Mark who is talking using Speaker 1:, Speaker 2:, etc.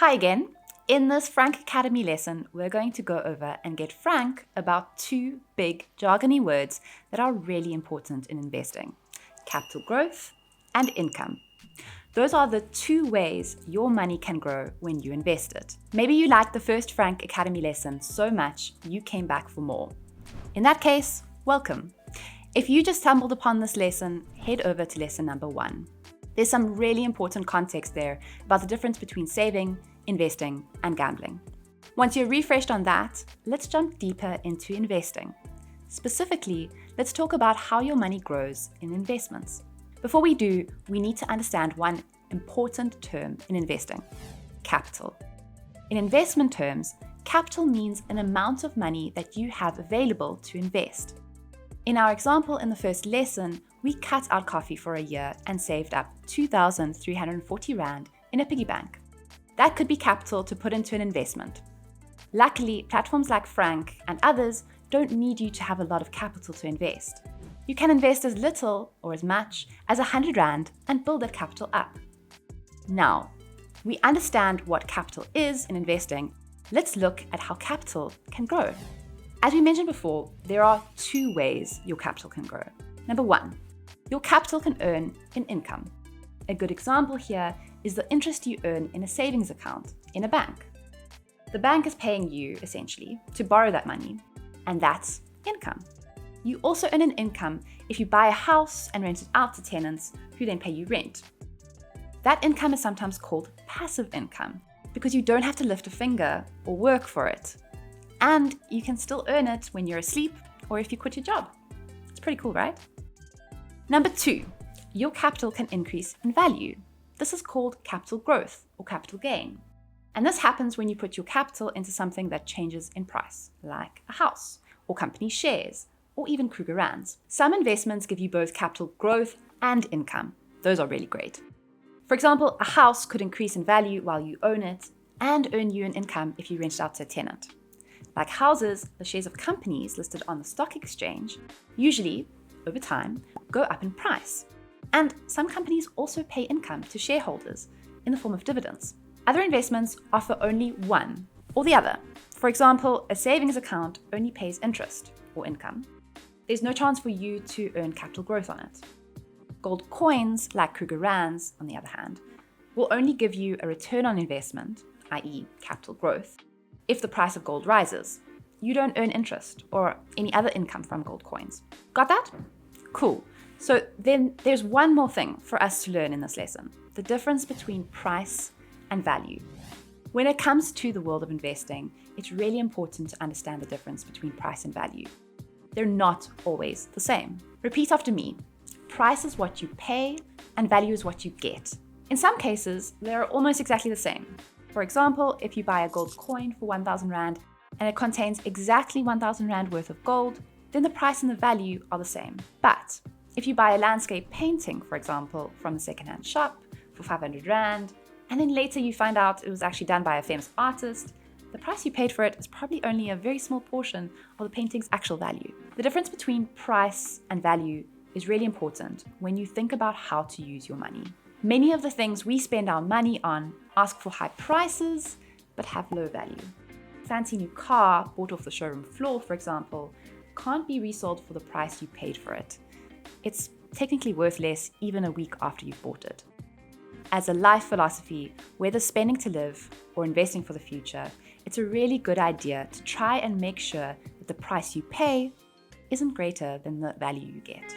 Speaker 1: Hi again. In this Franc Academy lesson, we're going to go over and get frank about two big jargony words that are really important in investing: capital growth and income. Those are the two ways your money can grow when you invest it. Maybe you liked the first Franc Academy lesson so much you came back for more. In that case, welcome. If you just stumbled upon this lesson, head over to lesson number 1. There's some really important context there about the difference between saving, investing, and gambling. Once you're refreshed on that, let's jump deeper into investing. Specifically, let's talk about how your money grows in investments. Before we do, we need to understand one important term in investing: capital. In investment terms, capital means an amount of money that you have available to invest. In our example in the first lesson, we cut out coffee for a year and saved up 2,340 Rand in a piggy bank. That could be capital to put into an investment. Luckily, platforms like Franc and others don't need you to have a lot of capital to invest. You can invest as little or as much as 100 Rand and build that capital up. Now, we understand what capital is in investing. Let's look at how capital can grow. As we mentioned before, there are two ways your capital can grow. Number 1, your capital can earn in income. A good example here is the interest you earn in a savings account in a bank. The bank is paying you, essentially, to borrow that money, and that's income. You also earn an income if you buy a house and rent it out to tenants who then pay you rent. That income is sometimes called passive income because you don't have to lift a finger or work for it. And you can still earn it when you're asleep or if you quit your job. It's pretty cool, right? Number 2, your capital can increase in value. This is called capital growth or capital gain. And this happens when you put your capital into something that changes in price, like a house or company shares or even Kruger Rands. Some investments give you both capital growth and income. Those are really great. For example, a house could increase in value while you own it and earn you an income if you rent it out to a tenant. Like houses, the shares of companies listed on the stock exchange usually, over time, go up in price. And some companies also pay income to shareholders in the form of dividends. Other investments offer only one or the other. For example, a savings account only pays interest or income. There's no chance for you to earn capital growth on it. Gold coins, like Kruger Rands, on the other hand, will only give you a return on investment, i.e. capital growth, if the price of gold rises. You don't earn interest or any other income from gold coins. Got that? Cool. So then there's one more thing for us to learn in this lesson: the difference between price and value. When it comes to the world of investing, it's really important to understand the difference between price and value. They're not always the same. Repeat after me. Price is what you pay and value is what you get. In some cases, they're almost exactly the same. For example, if you buy a gold coin for 1,000 Rand and it contains exactly 1,000 Rand worth of gold, then the price and the value are the same. But if you buy a landscape painting, for example, from a secondhand shop for 500 Rand, and then later you find out it was actually done by a famous artist, the price you paid for it is probably only a very small portion of the painting's actual value. The difference between price and value is really important when you think about how to use your money. Many of the things we spend our money on ask for high prices, but have low value. Fancy new car bought off the showroom floor, for example, can't be resold for the price you paid for it. It's technically worth less even a week after you've bought it. As a life philosophy, whether spending to live or investing for the future, it's a really good idea to try and make sure that the price you pay isn't greater than the value you get.